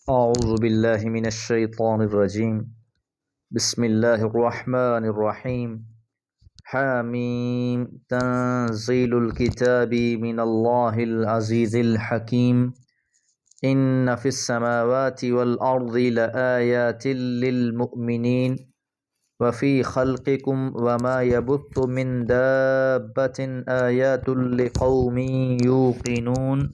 أعوذ بالله من الشيطان الرجيم. بسم الله الرحمن الرحيم. حاميم تنزيل الكتاب من الله العزيز الحكيم. إن في السماوات والأرض لآيات للمؤمنين وفي خلقكم وما يبث من دابة آيات لقوم يوقنون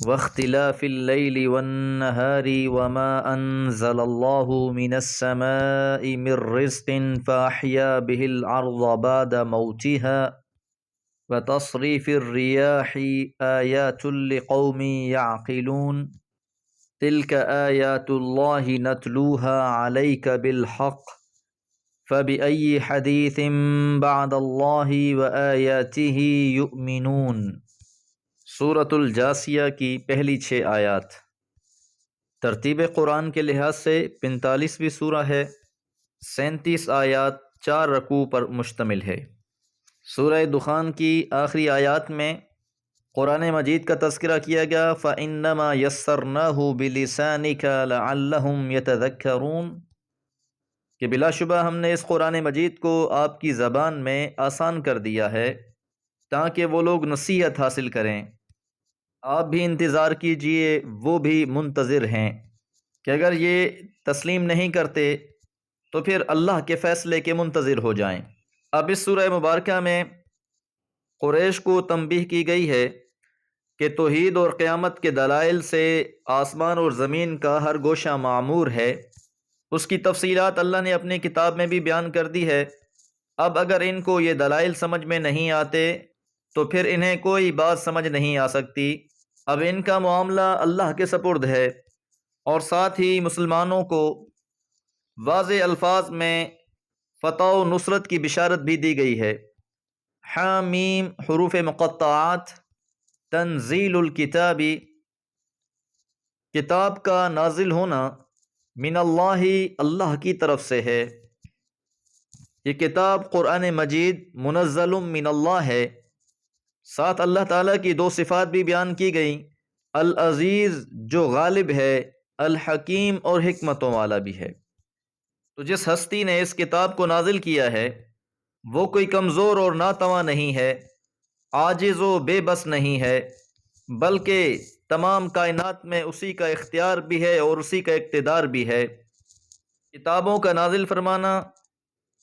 واختلاف الليل والنهار وما أنزل الله من السماء من رزق فأحيا به الأرض بعد موتها وتصريف الرياح آيات لقوم يعقلون تلك آيات الله نتلوها عليك بالحق فبأي حديث بعد الله وآياته يؤمنون۔ سورۃ الجاثیہ کی پہلی 6 آیات۔ ترتیب قرآن کے لحاظ سے 45ویں سورہ ہے۔ 37 آیات 4 رکوع پر مشتمل ہے۔ سورہ دخان کی آخری آیات میں قرآن مجید کا تذکرہ کیا گیا۔ فَإِنَّمَا يَسَّرْنَاهُ بِلِسَانِكَ لَعَلَّهُمْ يَتَذَكَّرُونَ کہ بلا شبہ ہم نے اس قرآن مجید کو آپ کی زبان میں آسان کر دیا ہے تاکہ وہ لوگ نصیحت حاصل کریں۔ آپ بھی انتظار کیجئے، وہ بھی منتظر ہیں کہ اگر یہ تسلیم نہیں کرتے تو پھر اللہ کے فیصلے کے منتظر ہو جائیں۔ اب اس سورہ مبارکہ میں قریش کو تنبیہ کی گئی ہے کہ توحید اور قیامت کے دلائل سے آسمان اور زمین کا ہر گوشہ معمور ہے۔ اس کی تفصیلات اللہ نے اپنی کتاب میں بھی بیان کر دی ہے۔ اب اگر ان کو یہ دلائل سمجھ میں نہیں آتے تو پھر انہیں کوئی بات سمجھ نہیں آ سکتی۔ اب ان کا معاملہ اللہ کے سپرد ہے، اور ساتھ ہی مسلمانوں کو واضح الفاظ میں فتح و نصرت کی بشارت بھی دی گئی ہے۔ حامیم حروف مقطعات۔ تنزیل الکتاب، کتاب کا نازل ہونا، من اللہ، اللہ کی طرف سے ہے۔ یہ کتاب قرآن مجید منزل من اللہ ہے۔ ساتھ اللہ تعالیٰ کی 2 صفات بھی بیان کی گئیں، العزیز جو غالب ہے، الحکیم اور حکمتوں والا بھی ہے۔ تو جس ہستی نے اس کتاب کو نازل کیا ہے وہ کوئی کمزور اور ناتواں نہیں ہے، عاجز و بے بس نہیں ہے، بلکہ تمام کائنات میں اسی کا اختیار بھی ہے اور اسی کا اقتدار بھی ہے۔ کتابوں کا نازل فرمانا،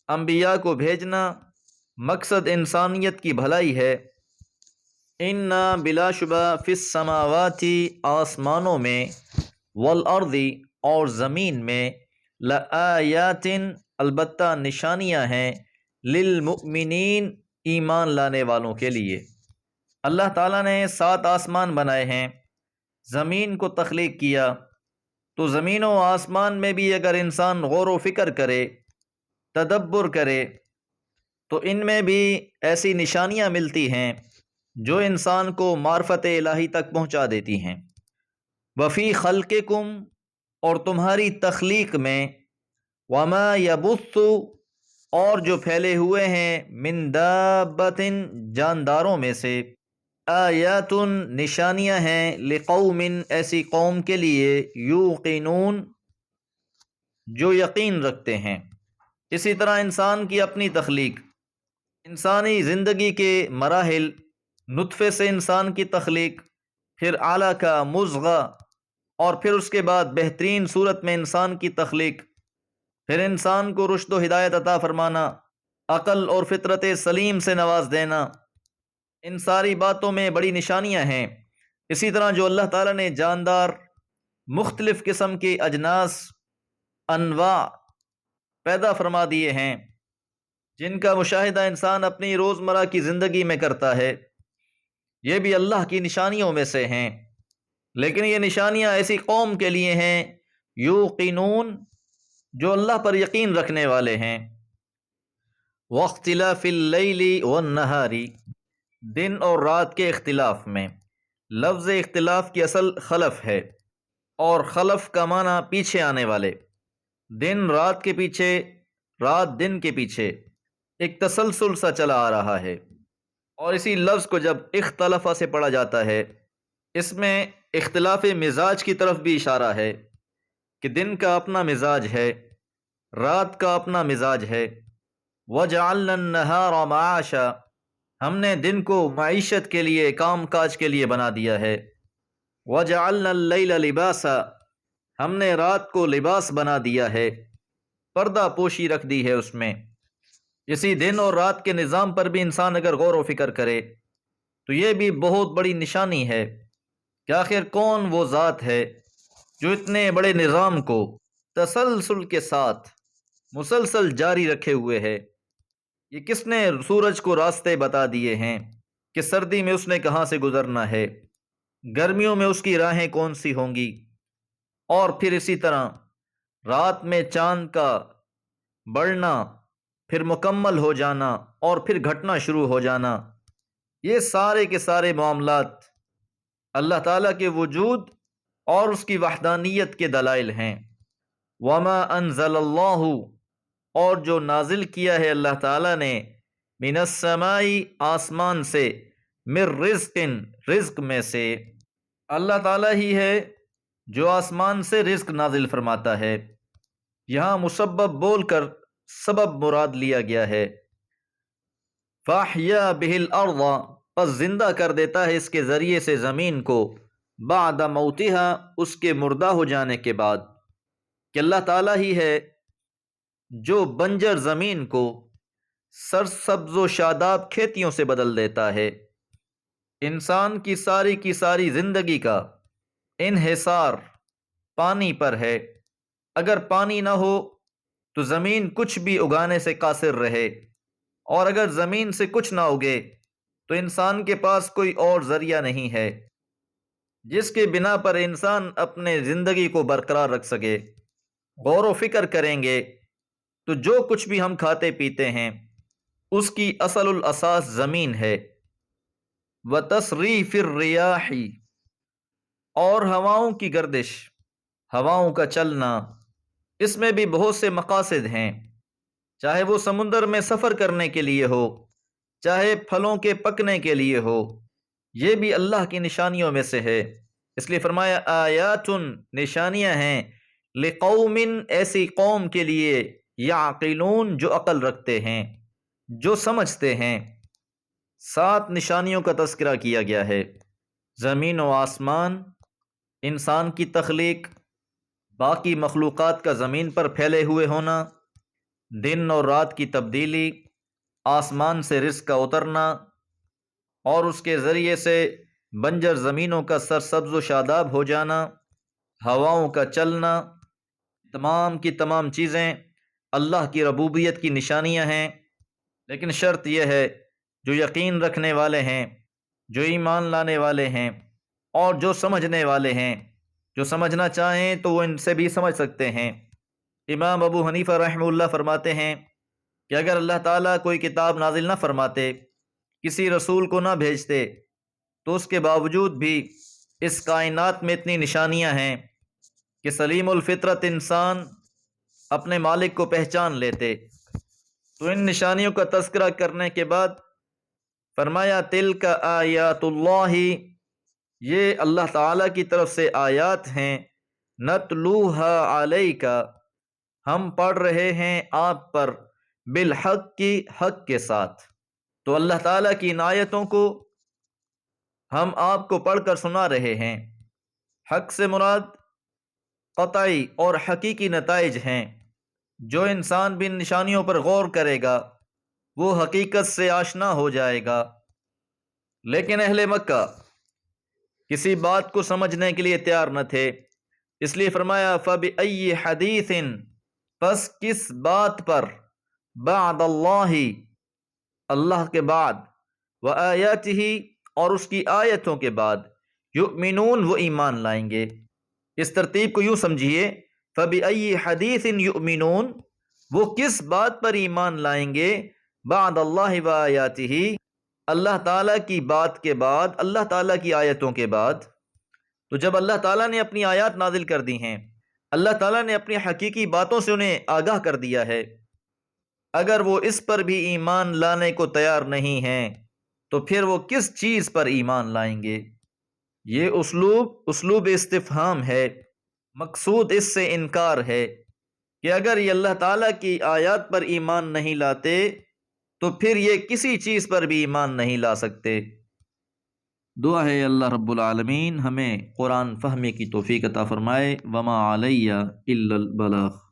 انبیاء کو بھیجنا، مقصد انسانیت کی بھلائی ہے۔ انا بلا شبہ فی السماوات، آسمانوں میں، والارض اور زمین میں، لآیات البتہ نشانیاں ہیں، للمؤمنین ایمان لانے والوں کے لیے۔ اللہ تعالیٰ نے 7 آسمان بنائے ہیں، زمین کو تخلیق کیا، تو زمین و آسمان میں بھی اگر انسان غور و فکر کرے، تدبر کرے، تو ان میں بھی ایسی نشانیاں ملتی ہیں جو انسان کو معرفت الہی تک پہنچا دیتی ہیں۔ وفی خلقکم، اور تمہاری تخلیق میں، وما یبث، اور جو پھیلے ہوئے ہیں، من دابۃ، جانداروں میں سے، آیات، نشانیاں ہیں، لقوم، ایسی قوم کے لیے، یوقنون، جو یقین رکھتے ہیں۔ اسی طرح انسان کی اپنی تخلیق، انسانی زندگی کے مراحل، نطفے سے انسان کی تخلیق، پھر علقہ، مضغہ، اور پھر اس کے بعد بہترین صورت میں انسان کی تخلیق، پھر انسان کو رشد و ہدایت عطا فرمانا، عقل اور فطرت سلیم سے نواز دینا، ان ساری باتوں میں بڑی نشانیاں ہیں۔ اسی طرح جو اللہ تعالیٰ نے جاندار مختلف قسم کے اجناس، انواع پیدا فرما دیے ہیں جن کا مشاہدہ انسان اپنی روزمرہ کی زندگی میں کرتا ہے، یہ بھی اللہ کی نشانیوں میں سے ہیں۔ لیکن یہ نشانیاں ایسی قوم کے لیے ہیں، یوقنون، جو اللہ پر یقین رکھنے والے ہیں۔ واختلاف اللیل والنہار، دن اور رات کے اختلاف میں۔ لفظ اختلاف کی اصل خلف ہے، اور خلف کا معنی پیچھے آنے والے، دن رات کے پیچھے، رات دن کے پیچھے، ایک تسلسل سا چلا آ رہا ہے۔ اور اسی لفظ کو جب اختلف سے پڑھا جاتا ہے، اس میں اختلاف مزاج کی طرف بھی اشارہ ہے کہ دن کا اپنا مزاج ہے، رات کا اپنا مزاج ہے۔ وَجَعَلْنَا النَّهَارَ مَعَاشًا، ہم نے دن کو معیشت کے لیے، کام کاج کے لیے بنا دیا ہے۔ وَجَعَلْنَا اللَّيْلَ لِبَاسًا، ہم نے رات کو لباس بنا دیا ہے، پردہ پوشی رکھ دی ہے اس میں۔ اسی دن اور رات کے نظام پر بھی انسان اگر غور و فکر کرے تو یہ بھی بہت بڑی نشانی ہے کہ آخر کون وہ ذات ہے جو اتنے بڑے نظام کو تسلسل کے ساتھ مسلسل جاری رکھے ہوئے ہے۔ یہ کس نے سورج کو راستے بتا دیے ہیں کہ سردی میں اس نے کہاں سے گزرنا ہے، گرمیوں میں اس کی راہیں کون سی ہوں گی، اور پھر اسی طرح رات میں چاند کا بڑھنا، پھر مکمل ہو جانا اور پھر گھٹنا شروع ہو جانا، یہ سارے کے سارے معاملات اللہ تعالیٰ کے وجود اور اس کی وحدانیت کے دلائل ہیں۔ وما انزل اللہ، اور جو نازل کیا ہے اللہ تعالیٰ نے، من السماء، آسمان سے، من رزق، رزق میں سے، اللہ تعالیٰ ہی ہے جو آسمان سے رزق نازل فرماتا ہے۔ یہاں مسبب بول کر سبب مراد لیا گیا ہے۔ فَأَحْيَا بِهِ الْأَرْضَ، پس زندہ کر دیتا ہے اس کے ذریعے سے زمین کو، بعد موتها، اس کے مردہ ہو جانے کے بعد، کہ اللہ تعالیٰ ہی ہے جو بنجر زمین کو سرسبز و شاداب کھیتیوں سے بدل دیتا ہے۔ انسان کی ساری زندگی کا انحصار پانی پر ہے۔ اگر پانی نہ ہو تو زمین کچھ بھی اگانے سے قاصر رہے، اور اگر زمین سے کچھ نہ اگے تو انسان کے پاس کوئی اور ذریعہ نہیں ہے جس کے بنا پر انسان اپنے زندگی کو برقرار رکھ سکے۔ غور و فکر کریں گے تو جو کچھ بھی ہم کھاتے پیتے ہیں اس کی اصل الاساس زمین ہے۔ وَتَصْرِيفِ الرِّيَاحِ، اور ہواؤں کی گردش، ہواؤں کا چلنا، اس میں بھی بہت سے مقاصد ہیں، چاہے وہ سمندر میں سفر کرنے کے لیے ہو، چاہے پھلوں کے پکنے کے لیے ہو، یہ بھی اللہ کی نشانیوں میں سے ہے۔ اس لیے فرمایا آیات، نشانیاں ہیں، لقوم، ایسی قوم کے لیے، یعقلون، جو عقل رکھتے ہیں، جو سمجھتے ہیں۔ 7 نشانیوں کا تذکرہ کیا گیا ہے: زمین و آسمان، انسان کی تخلیق، باقی مخلوقات کا زمین پر پھیلے ہوئے ہونا، دن اور رات کی تبدیلی، آسمان سے رزق کا اترنا اور اس کے ذریعے سے بنجر زمینوں کا سرسبز و شاداب ہو جانا، ہواؤں کا چلنا، تمام کی تمام چیزیں اللہ کی ربوبیت کی نشانیاں ہیں۔ لیکن شرط یہ ہے جو یقین رکھنے والے ہیں، جو ایمان لانے والے ہیں اور جو سمجھنے والے ہیں، جو سمجھنا چاہیں تو وہ ان سے بھی سمجھ سکتے ہیں۔ امام ابو حنیفہ رحمہ اللہ فرماتے ہیں کہ اگر اللہ تعالیٰ کوئی کتاب نازل نہ فرماتے، کسی رسول کو نہ بھیجتے، تو اس کے باوجود بھی اس کائنات میں اتنی نشانیاں ہیں کہ سلیم الفطرت انسان اپنے مالک کو پہچان لیتے۔ تو ان نشانیوں کا تذکرہ کرنے کے بعد فرمایا تلک آیات اللہ، یہ اللہ تعالیٰ کی طرف سے آیات ہیں، نتلوها علیک، ہم پڑھ رہے ہیں آپ پر، بالحق کی، حق کے ساتھ۔ تو اللہ تعالیٰ کی ان آیتوں کو ہم آپ کو پڑھ کر سنا رہے ہیں۔ حق سے مراد قطعی اور حقیقی نتائج ہیں۔ جو انسان بھی ان نشانیوں پر غور کرے گا وہ حقیقت سے آشنا ہو جائے گا۔ لیکن اہل مکہ کسی بات کو سمجھنے کے لیے تیار نہ تھے، اس لیے فرمایا فَبِأَيِّ حَدِيثٍ، پس کس بات پر، بعد اللہ، اللہ کے بعد، وآیاتہ، اور اس کی آیتوں کے بعد، یؤمنون، وہ ایمان لائیں گے۔ اس ترتیب کو یوں سمجھیے، فَبِأَيِّ حَدِيثٍ یؤمنون، وہ کس بات پر ایمان لائیں گے، بعد اللہ وآیاتہ، اللہ تعالیٰ کی بات کے بعد، اللہ تعالیٰ کی آیتوں کے بعد۔ تو جب اللہ تعالیٰ نے اپنی آیات نازل کر دی ہیں، اللہ تعالیٰ نے اپنی حقیقی باتوں سے انہیں آگاہ کر دیا ہے، اگر وہ اس پر بھی ایمان لانے کو تیار نہیں ہیں تو پھر وہ کس چیز پر ایمان لائیں گے؟ یہ اسلوب استفہام ہے، مقصود اس سے انکار ہے کہ اگر یہ اللہ تعالیٰ کی آیات پر ایمان نہیں لاتے تو پھر یہ کسی چیز پر بھی ایمان نہیں لا سکتے۔ دعا ہے اللہ رب العالمین ہمیں قرآن فہمی کی توفیق عطا فرمائے۔ وما علیہ الا البلاغ۔